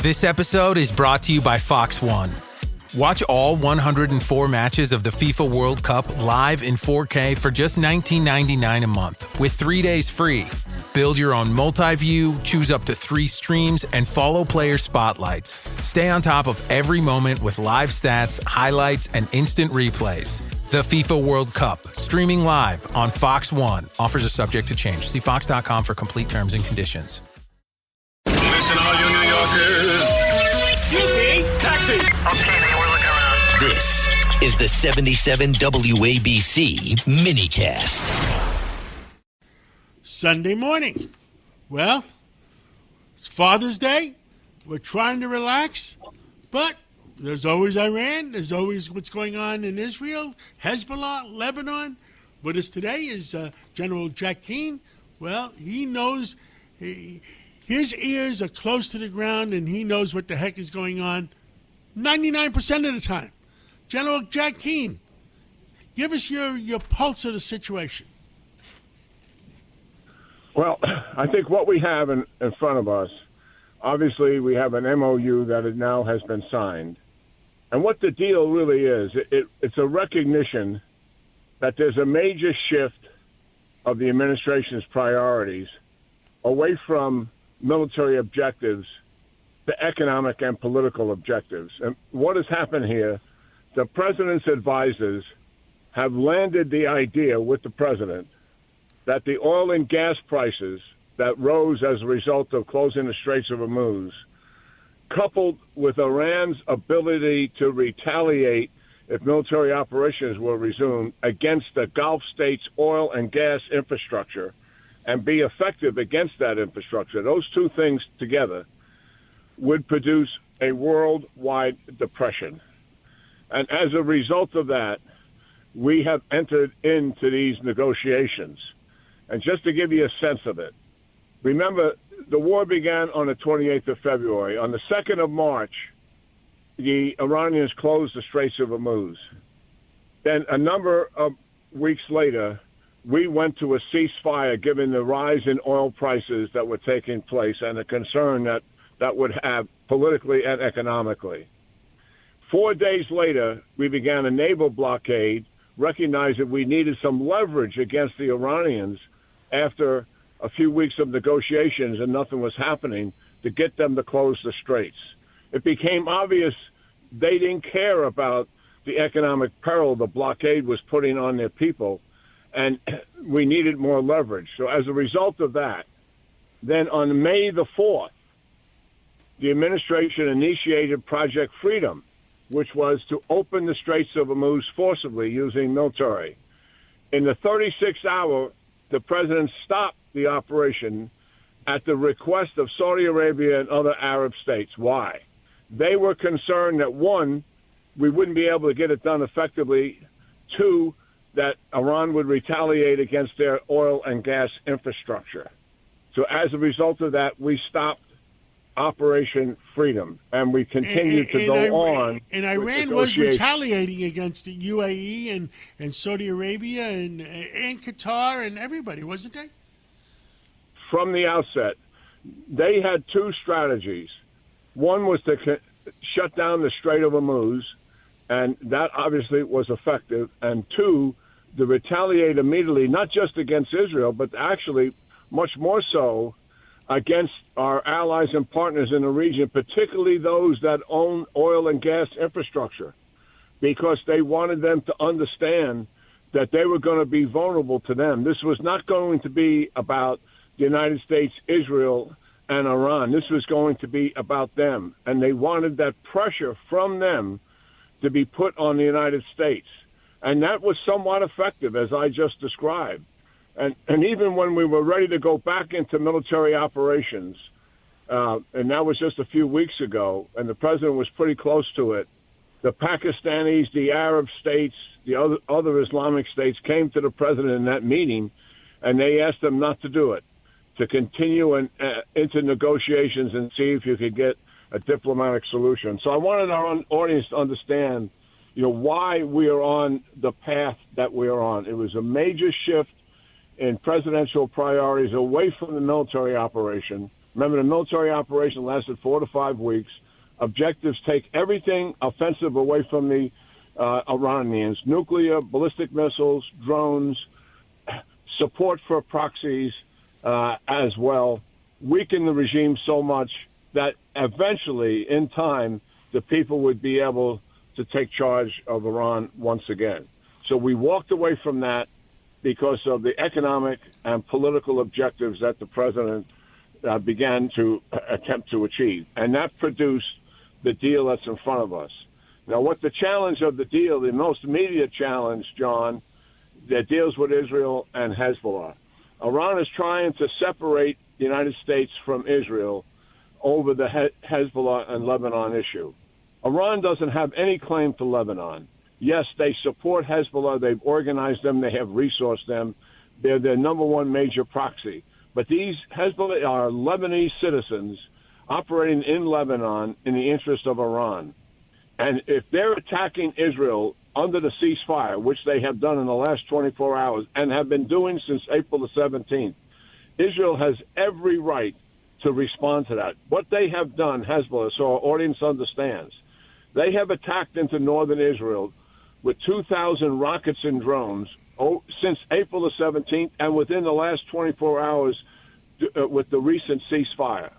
This episode is brought to you by Fox One. Watch all 104 matches of the FIFA World Cup live in 4K for just $19.99 a month with 3 days free. Build your own multi-view, choose up to 3 streams, and follow player spotlights. Stay on top of every moment with live stats, highlights, and instant replays. The FIFA World Cup, streaming live on Fox One. Offers are subject to change. See fox.com for complete terms and conditions. Listen, all you New Yorkers. Excuse me, taxi. Okay, man, we're looking around. This is the 77 WABC minicast. Sunday morning. Well, it's Father's Day. We're trying to relax, but there's always Iran. There's always what's going on in Israel, Hezbollah, Lebanon. With us today is General Jack Keane. Well, he knows, his ears are close to the ground, and he knows what the heck is going on 99% of the time. General Jack Keane, give us your pulse of the situation. Well, I think what we have in front of us, obviously we have an MOU that it now has been signed. And what the deal really is, it's a recognition that there's a major shift of the administration's priorities away from military objectives to economic and political objectives. And what has happened here, the president's advisors have landed the idea with the president that the oil and gas prices that rose as a result of closing the Straits of Hormuz, coupled with Iran's ability to retaliate if military operations were resumed against the Gulf states' oil and gas infrastructure and be effective against that infrastructure, those two things together would produce a worldwide depression. And as a result of that, we have entered into these negotiations. And just to give you a sense of it, remember, the war began on the 28th of February. On the 2nd of March, the Iranians closed the Straits of Hormuz. Then a number of weeks later, we went to a ceasefire given the rise in oil prices that were taking place and the concern that would have politically and economically. 4 days later, we began a naval blockade, recognizing we needed some leverage against the Iranians after a few weeks of negotiations and nothing was happening to get them to close the straits. It became obvious they didn't care about the economic peril the blockade was putting on their people, and we needed more leverage. So as a result of that, then on May the 4th, the administration initiated Project Freedom, which was to open the Straits of Hormuz forcibly using military. In the 36th hour, the president stopped the operation at the request of Saudi Arabia and other Arab states. Why? They were concerned that, one, we wouldn't be able to get it done effectively, two, that Iran would retaliate against their oil and gas infrastructure. So as a result of that, we stopped Operation Freedom, and we continue to go on. And Iran was retaliating against the UAE and Saudi Arabia and Qatar and everybody, wasn't they? From the outset, they had two strategies. One was to shut down the Strait of Hormuz, and that obviously was effective. And two, to retaliate immediately, not just against Israel, but actually much more so against our allies and partners in the region, particularly those that own oil and gas infrastructure, because they wanted them to understand that they were going to be vulnerable to them. This was not going to be about the United States, Israel, and Iran. This was going to be about them, and they wanted that pressure from them to be put on the United States. And that was somewhat effective, as I just described. And even when we were ready to go back into military operations, and that was just a few weeks ago, and the president was pretty close to it, the Pakistanis, the Arab states, the other Islamic states came to the president in that meeting, and they asked him not to do it, to continue into negotiations and see if you could get a diplomatic solution. So I wanted our audience to understand, why we are on the path that we are on. It was a major shift in presidential priorities away from the military operation Remember, the military operation lasted 4 to 5 weeks. Objectives: take everything offensive away from the Iranians: nuclear, ballistic missiles, drones, support for proxies as well. Weaken the regime so much that eventually, in time, the people would be able to take charge of Iran once again. So we walked away from that because of the economic and political objectives that the president began to attempt to achieve. And that produced the deal that's in front of us. Now, what the challenge of the deal, the most immediate challenge, John, that deals with Israel and Hezbollah. Iran is trying to separate the United States from Israel over the Hezbollah and Lebanon issue. Iran doesn't have any claim to Lebanon. Yes, they support Hezbollah. They've organized them. They have resourced them. They're their number one major proxy. But these Hezbollah are Lebanese citizens operating in Lebanon in the interest of Iran. And if they're attacking Israel under the ceasefire, which they have done in the last 24 hours and have been doing since April the 17th, Israel has every right to respond to that. What they have done, Hezbollah, so our audience understands, they have attacked into northern Israel with 2,000 rockets and drones since April the 17th and within the last 24 hours with the recent ceasefire.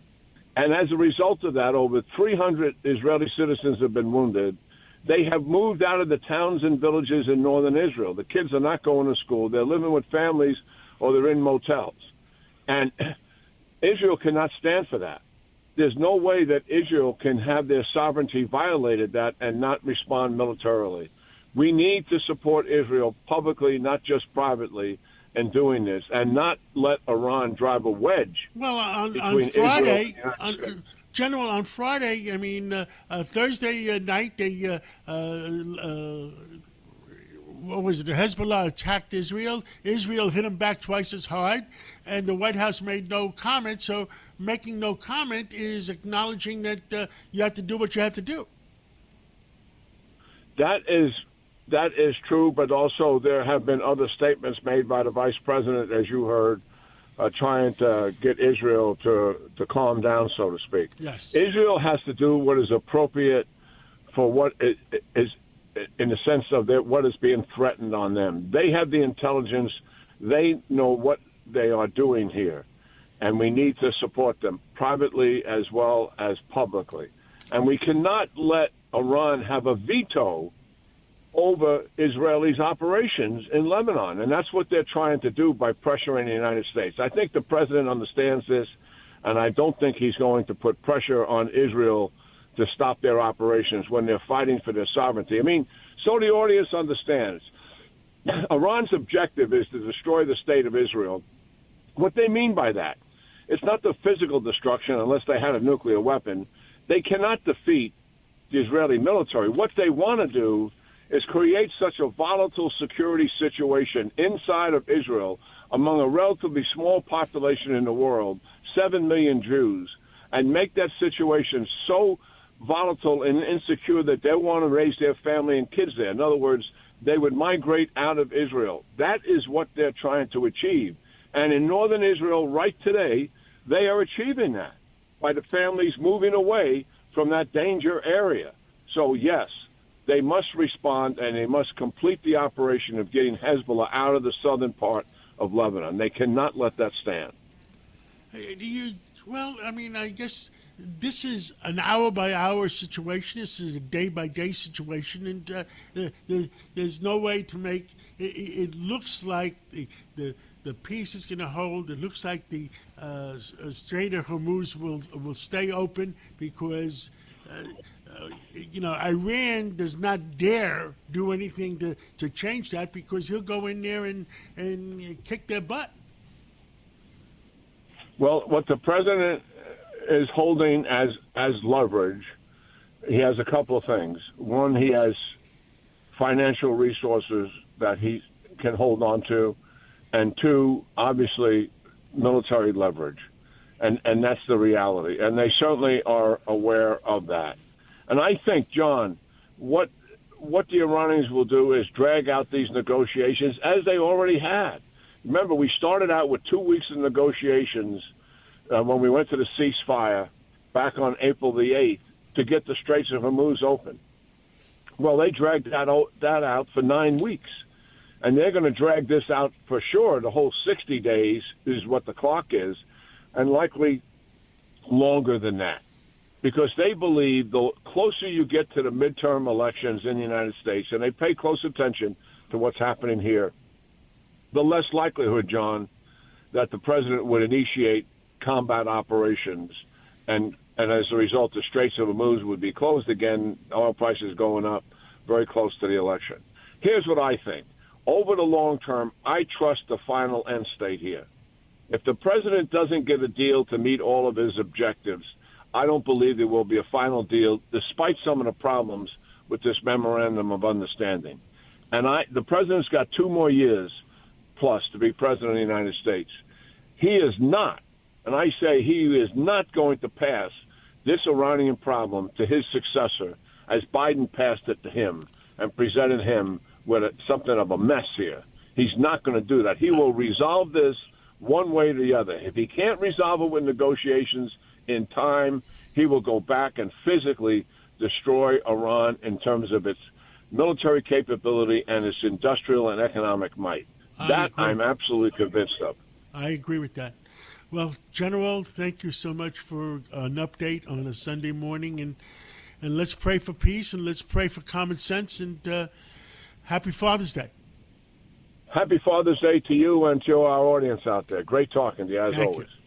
And as a result of that, over 300 Israeli citizens have been wounded. They have moved out of the towns and villages in northern Israel. The kids are not going to school. They're living with families or they're in motels. And Israel cannot stand for that. There's no way that Israel can have their sovereignty violated that and not respond militarily. We need to support Israel publicly, not just privately, in doing this, and not let Iran drive a wedge. Well, on Friday, Friday, General, on Friday, I mean, Thursday night, they, what was it, Hezbollah attacked Israel. Israel hit them back twice as hard, and the White House made no comment. So making no comment is acknowledging that you have to do what you have to do. That is true, but also there have been other statements made by the vice president, as you heard, trying to get Israel to calm down, so to speak. Yes. Israel has to do what is appropriate for what is in the sense of what is being threatened on them. They have the intelligence. They know what they are doing here, and we need to support them privately as well as publicly. And we cannot let Iran have a veto over Israelis' operations in Lebanon. And that's what they're trying to do by pressuring the United States. I think the president understands this, and I don't think he's going to put pressure on Israel to stop their operations when they're fighting for their sovereignty. I mean, so the audience understands. Iran's objective is to destroy the state of Israel. What they mean by that, it's not the physical destruction unless they had a nuclear weapon. They cannot defeat the Israeli military. What they want to do is create such a volatile security situation inside of Israel among a relatively small population in the world, 7 million Jews, and make that situation so volatile and insecure that they want to raise their family and kids there. In other words, they would migrate out of Israel. That is what they're trying to achieve. And in northern Israel right today, they are achieving that by the families moving away from that danger area. So, yes, they must respond, and they must complete the operation of getting Hezbollah out of the southern part of Lebanon. They cannot let that stand. Well, I mean, I guess this is an hour-by-hour situation. This is a day-by-day situation, and there's no way to make it looks like the peace is going to hold. It looks like the Strait of Hormuz will stay open because Iran does not dare do anything to change that because he'll go in there and kick their butt. Well, what the president is holding as leverage, he has a couple of things. One, he has financial resources that he can hold on to, and two, obviously, military leverage. And that's the reality. And they certainly are aware of that. And I think, John, what the Iranians will do is drag out these negotiations as they already had. Remember, we started out with 2 weeks of negotiations when we went to the ceasefire back on April the 8th to get the Straits of Hormuz open. Well, they dragged that out for 9 weeks. And they're going to drag this out for sure. The whole 60 days is what the clock is, and likely longer than that. Because they believe the closer you get to the midterm elections in the United States, and they pay close attention to what's happening here, the less likelihood, John, that the president would initiate combat operations. And as a result, the Straits of Hormuz would be closed again, oil prices going up very close to the election. Here's what I think. Over the long term, I trust the final end state here. If the president doesn't get a deal to meet all of his objectives, I don't believe there will be a final deal, despite some of the problems with this memorandum of understanding. And the president's got 2 more years plus to be president of the United States. He is not, and I say he is not going to pass this Iranian problem to his successor as Biden passed it to him and presented him with something of a mess here. He's not going to do that. He will resolve this one way or the other. If he can't resolve it with negotiations in time, he will go back and physically destroy Iran in terms of its military capability and its industrial and economic might. I'm absolutely convinced of. I agree with that. Well, General, thank you so much for an update on a Sunday morning, and let's pray for peace and let's pray for common sense, and happy Father's Day. Happy Father's Day to you and to our audience out there. Great talking to you, as Thank always. you.